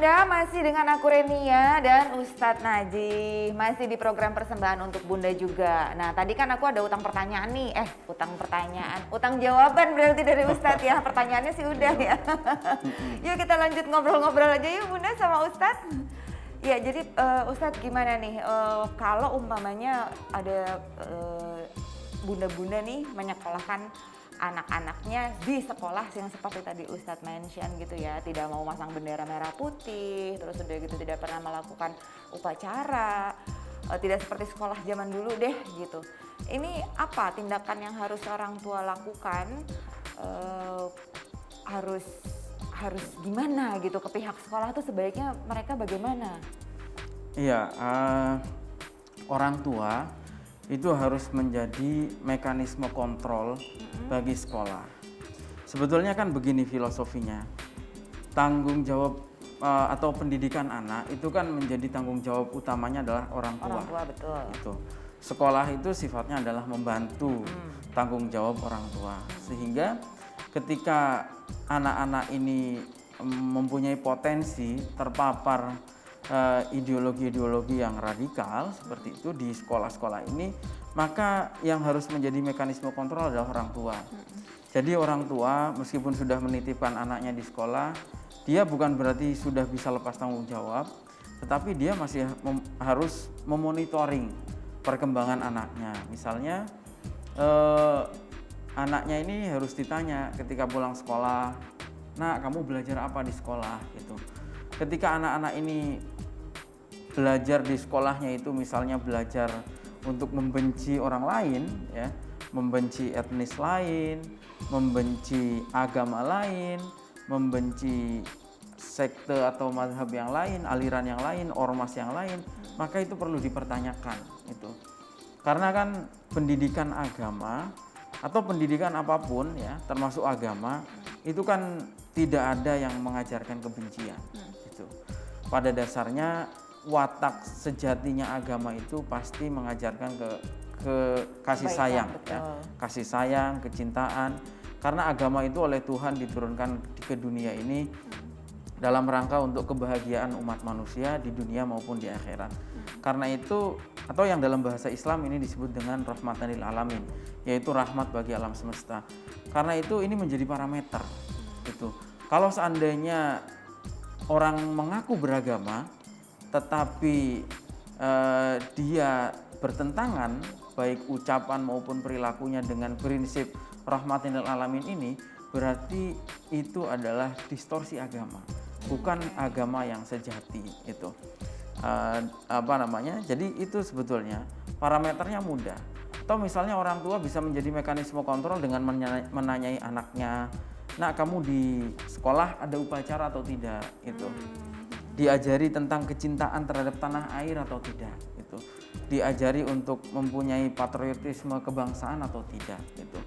Bunda, masih dengan aku Renia dan Ustadz Najih. Masih di program persembahan untuk Bunda juga. Nah, tadi kan aku ada utang pertanyaan nih. Utang jawaban berarti dari Ustadz ya. Pertanyaannya sih udah ya. Yuk kita lanjut ngobrol-ngobrol aja yuk Bunda sama Ustadz. Ya, jadi Ustadz gimana nih kalau umpamanya ada bunda-bunda nih menyekolahkan anak-anaknya di sekolah yang seperti tadi Ustadz mention gitu ya, tidak mau masang bendera merah putih, terus udah gitu tidak pernah melakukan upacara, tidak seperti sekolah zaman dulu deh gitu. Ini apa tindakan yang harus orang tua lakukan, harus gimana gitu ke pihak sekolah tuh sebaiknya mereka bagaimana? Iya, orang tua itu harus menjadi mekanisme kontrol bagi sekolah. Sebetulnya kan begini filosofinya, tanggung jawab atau pendidikan anak itu kan menjadi tanggung jawab utamanya adalah orang tua. Orang tua, betul. Itu. Sekolah itu sifatnya adalah membantu tanggung jawab orang tua. Sehingga ketika anak-anak ini mempunyai potensi terpapar ideologi-ideologi yang radikal seperti itu di sekolah-sekolah ini, maka yang harus menjadi mekanisme kontrol adalah orang tua. Jadi orang tua meskipun sudah menitipkan anaknya di sekolah, dia bukan berarti sudah bisa lepas tanggung jawab, tetapi dia masih harus memonitoring perkembangan anaknya. Misalnya anaknya ini harus ditanya ketika pulang sekolah, "Nak, kamu belajar apa di sekolah?" gitu. Ketika anak-anak ini belajar di sekolahnya itu misalnya belajar untuk membenci orang lain, ya, membenci etnis lain, membenci agama lain, membenci sekte atau mazhab yang lain, aliran yang lain, ormas yang lain, maka itu perlu dipertanyakan itu. Karena kan pendidikan agama atau pendidikan apapun ya, termasuk agama, itu kan tidak ada yang mengajarkan kebencian. Itu. Pada dasarnya watak sejatinya agama itu pasti mengajarkan ke kasih sayang, ya, kasih sayang, kecintaan. Karena agama itu oleh Tuhan diturunkan ke dunia ini dalam rangka untuk kebahagiaan umat manusia di dunia maupun di akhirat. Karena itu, atau yang dalam bahasa Islam ini disebut dengan rahmatan lil alamin, yaitu rahmat bagi alam semesta. Karena itu ini menjadi parameter. Itu. Kalau seandainya orang mengaku beragama tetapi dia bertentangan baik ucapan maupun perilakunya dengan prinsip rahmatin lil alamin ini, berarti itu adalah distorsi agama, bukan agama yang sejati itu. Jadi itu sebetulnya parameternya mudah. Atau misalnya orang tua bisa menjadi mekanisme kontrol dengan menanyai anaknya, "Nak, kamu di sekolah ada upacara atau tidak?" Itu. Diajari tentang kecintaan terhadap tanah air atau tidak, itu. Diajari untuk mempunyai patriotisme kebangsaan atau tidak, itu.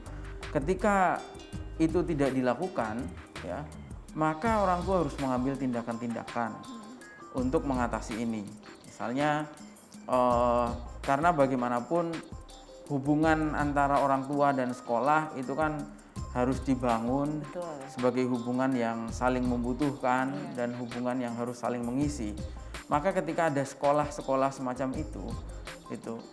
Ketika itu tidak dilakukan, ya, maka orang tua harus mengambil tindakan-tindakan untuk mengatasi ini. Misalnya karena bagaimanapun hubungan antara orang tua dan sekolah itu kan harus dibangun. Betul. Sebagai hubungan yang saling membutuhkan dan hubungan yang harus saling mengisi. Maka ketika ada sekolah-sekolah semacam itu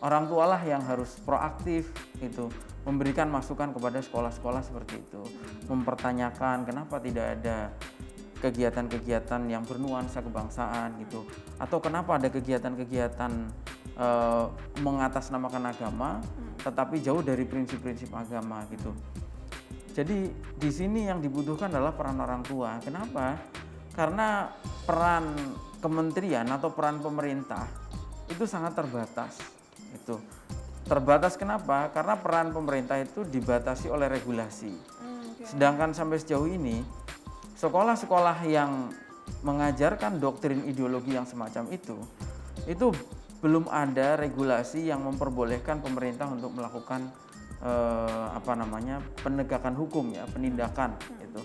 orang tualah yang harus proaktif itu, memberikan masukan kepada sekolah-sekolah seperti itu, mempertanyakan kenapa tidak ada kegiatan-kegiatan yang bernuansa kebangsaan gitu, atau kenapa ada kegiatan-kegiatan mengatasnamakan agama tetapi jauh dari prinsip-prinsip agama gitu. Jadi di sini yang dibutuhkan adalah peran orang tua. Kenapa? Karena peran kementerian atau peran pemerintah itu sangat terbatas. Itu terbatas kenapa? Karena peran pemerintah itu dibatasi oleh regulasi. Sedangkan sampai sejauh ini sekolah-sekolah yang mengajarkan doktrin ideologi yang semacam itu belum ada regulasi yang memperbolehkan pemerintah untuk melakukan penegakan hukum, ya, penindakan itu.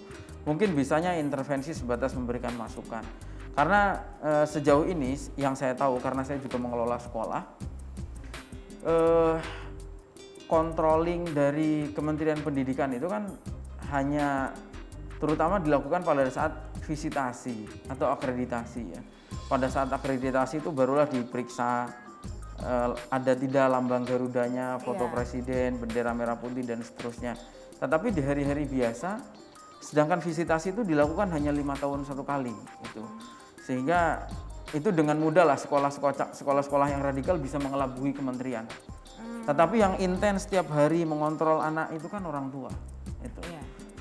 Mungkin bisanya intervensi sebatas memberikan masukan. Karena sejauh ini yang saya tahu, karena saya juga mengelola sekolah, controlling dari Kementerian Pendidikan itu kan hanya terutama dilakukan pada saat visitasi atau akreditasi ya. Pada saat akreditasi itu barulah diperiksa ada tidak lambang Garudanya, foto presiden, bendera merah putih dan seterusnya. Tetapi di hari-hari biasa, sedangkan visitasi itu dilakukan hanya 5 tahun satu kali itu. Sehingga itu dengan mudah lah sekolah-sekolah yang radikal bisa mengelabui kementerian. Tetapi yang intens setiap hari mengontrol anak itu kan orang tua. Itu.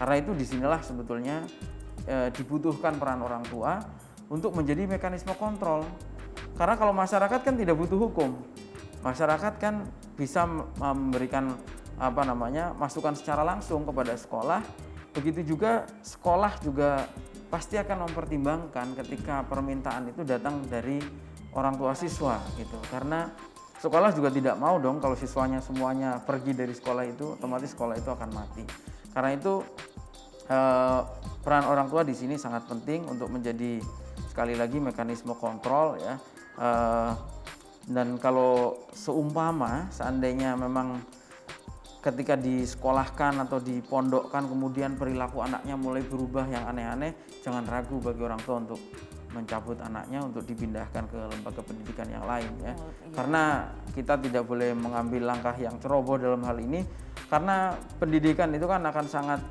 Karena itu disinilah sebetulnya dibutuhkan peran orang tua untuk menjadi mekanisme kontrol. Karena kalau masyarakat kan tidak butuh hukum, masyarakat kan bisa memberikan masukan secara langsung kepada sekolah. Begitu juga sekolah juga pasti akan mempertimbangkan ketika permintaan itu datang dari orang tua siswa gitu. Karena sekolah juga tidak mau dong kalau siswanya semuanya pergi dari sekolah itu, otomatis sekolah itu akan mati. Karena itu peran orang tua di sini sangat penting untuk menjadi sekali lagi mekanisme kontrol ya. Dan kalau seumpama seandainya memang ketika disekolahkan atau dipondokkan kemudian perilaku anaknya mulai berubah yang aneh-aneh, jangan ragu bagi orang tua untuk mencabut anaknya untuk dipindahkan ke lembaga pendidikan yang lain ya. Karena kita tidak boleh mengambil langkah yang ceroboh dalam hal ini, karena pendidikan itu kan akan sangat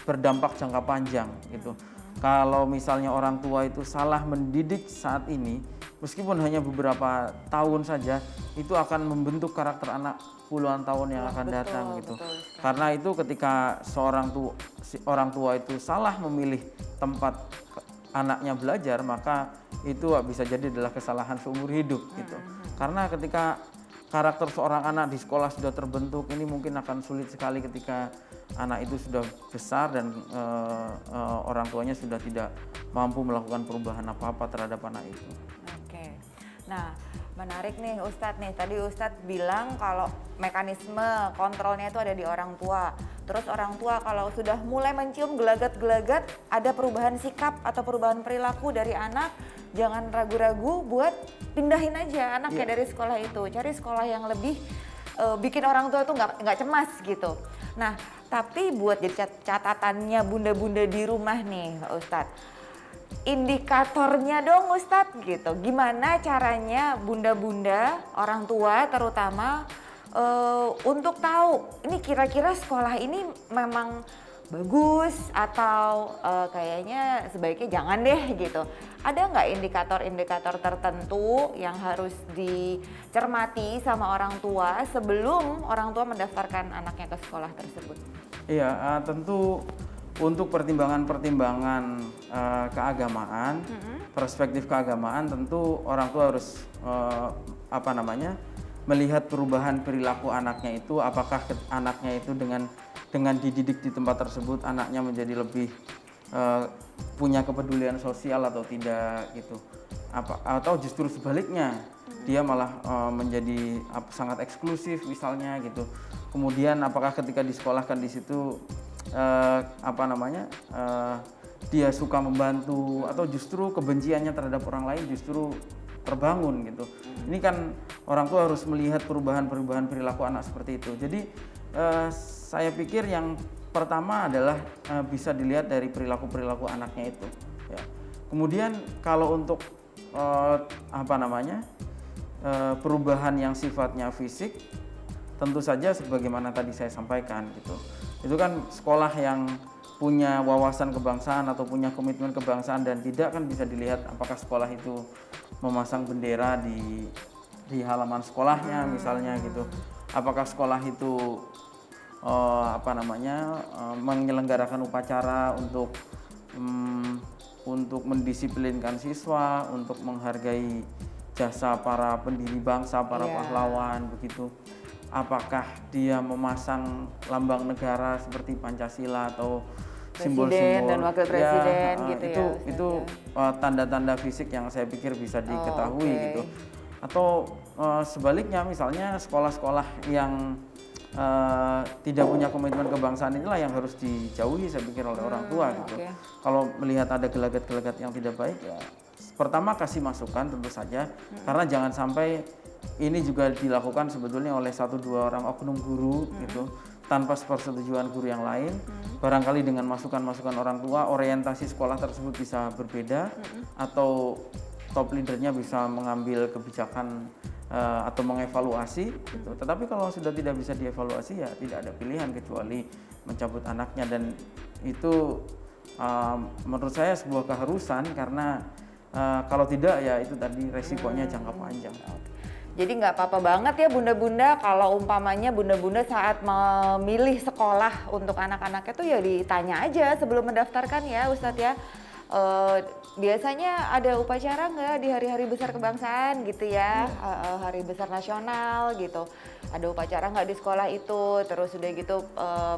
berdampak jangka panjang gitu. Kalau misalnya orang tua itu salah mendidik saat ini, meskipun hanya beberapa tahun saja, itu akan membentuk karakter anak puluhan tahun yang akan datang gitu. Karena itu ketika orang tua itu salah memilih tempat anaknya belajar, maka itu bisa jadi adalah kesalahan seumur hidup gitu. Karena ketika karakter seorang anak di sekolah sudah terbentuk, ini mungkin akan sulit sekali ketika anak itu sudah besar dan orang tuanya sudah tidak mampu melakukan perubahan apa-apa terhadap anak itu. Oke. Nah, menarik nih Ustadz nih. Tadi Ustadz bilang kalau mekanisme kontrolnya itu ada di orang tua. Terus orang tua kalau sudah mulai mencium gelagat-gelagat ada perubahan sikap atau perubahan perilaku dari anak, jangan ragu-ragu buat pindahin aja anaknya dari sekolah itu. Cari sekolah yang lebih bikin orang tua tuh nggak cemas gitu. Nah, tapi buat jadi catatannya bunda-bunda di rumah nih Ustadz, indikatornya dong Ustadz gitu. Gimana caranya bunda-bunda, orang tua terutama untuk tahu ini kira-kira sekolah ini memang bagus atau kayaknya sebaiknya jangan deh gitu. Ada nggak indikator-indikator tertentu yang harus dicermati sama orang tua sebelum orang tua mendaftarkan anaknya ke sekolah tersebut? Iya, tentu untuk pertimbangan-pertimbangan keagamaan, perspektif keagamaan, tentu orang tua harus melihat perubahan perilaku anaknya itu, apakah anaknya itu dengan dididik di tempat tersebut anaknya menjadi lebih punya kepedulian sosial atau tidak gitu, atau justru sebaliknya dia malah menjadi sangat eksklusif misalnya gitu. Kemudian apakah ketika disekolahkan di situ dia suka membantu atau justru kebenciannya terhadap orang lain justru terbangun gitu. Ini kan orang tua harus melihat perubahan-perubahan perilaku anak seperti itu. Jadi saya pikir yang pertama adalah bisa dilihat dari perilaku-perilaku anaknya itu. Ya. Kemudian kalau untuk perubahan yang sifatnya fisik, tentu saja sebagaimana tadi saya sampaikan gitu. Itu kan sekolah yang punya wawasan kebangsaan atau punya komitmen kebangsaan dan tidak kan bisa dilihat apakah sekolah itu memasang bendera di halaman sekolahnya misalnya gitu. Apakah sekolah itu menyelenggarakan upacara untuk mendisiplinkan siswa, untuk menghargai jasa para pendiri bangsa, para pahlawan begitu. Apakah dia memasang lambang negara seperti Pancasila atau simbol-simbol dan wakil presiden itu tanda-tanda fisik yang saya pikir bisa diketahui gitu. Atau sebaliknya misalnya sekolah-sekolah yang tidak punya komitmen kebangsaan inilah yang harus dijauhi saya pikir oleh orang tua gitu. Kalau melihat ada gelagat-gelagat yang tidak baik ya pertama kasih masukan tentu saja karena jangan sampai ini juga dilakukan sebetulnya oleh 1-2 orang oknum guru gitu. tanpa persetujuan guru yang lain. Barangkali dengan masukan-masukan orang tua, orientasi sekolah tersebut bisa berbeda, atau top leadernya bisa mengambil kebijakan atau mengevaluasi gitu. Tetapi kalau sudah tidak bisa dievaluasi, ya tidak ada pilihan kecuali mencabut anaknya, dan itu menurut saya sebuah keharusan, karena kalau tidak ya itu tadi resikonya jangka panjang. Jadi nggak apa-apa banget ya bunda-bunda kalau umpamanya bunda-bunda saat memilih sekolah untuk anak-anaknya tuh ya ditanya aja sebelum mendaftarkan ya Ustadz ya. Biasanya ada upacara nggak di hari-hari besar kebangsaan gitu ya, hari besar nasional gitu. Ada upacara nggak di sekolah itu, terus udah gitu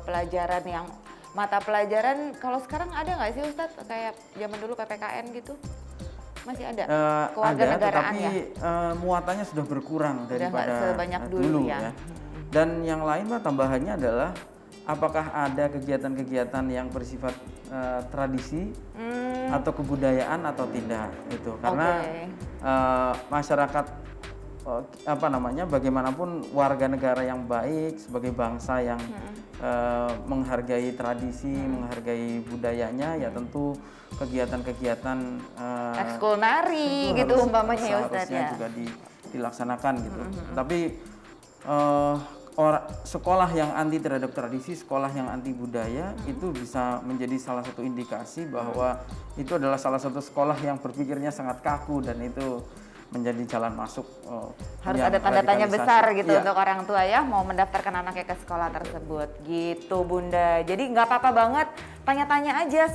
pelajaran yang mata pelajaran kalau sekarang ada nggak sih Ustadz kayak zaman dulu PPKN gitu? Masih ada? Kewarganegaraan tetapi ya? Muatannya sudah berkurang daripada sebanyak dulu ya. Dan yang lain Mbak, tambahannya adalah apakah ada kegiatan-kegiatan yang bersifat tradisi atau kebudayaan atau tidak itu, karena masyarakat bagaimanapun warga negara yang baik sebagai bangsa yang menghargai tradisi, menghargai budayanya, ya tentu kegiatan-kegiatan ekskul nari gitu umpamanya ya Ustadz ya. juga dilaksanakan gitu. Tapi sekolah yang anti terhadap tradisi, sekolah yang anti budaya itu bisa menjadi salah satu indikasi bahwa itu adalah salah satu sekolah yang berpikirnya sangat kaku, dan itu menjadi jalan masuk harus ada tanda tanya besar gitu untuk orang tua ya mau mendaftarkan anaknya ke sekolah tersebut gitu Bunda. Jadi nggak apa-apa banget tanya-tanya aja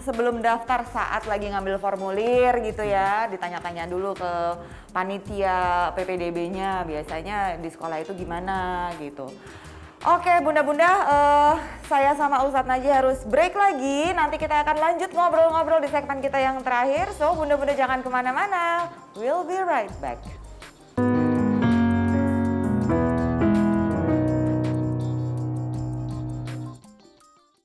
sebelum daftar saat lagi ngambil formulir gitu ya, ditanya-tanya dulu ke panitia PPDB-nya biasanya di sekolah itu gimana gitu. Oke bunda-bunda, saya sama Ustadz Najih harus break lagi. Nanti kita akan lanjut ngobrol-ngobrol di segmen kita yang terakhir. So bunda-bunda jangan kemana-mana. We'll be right back.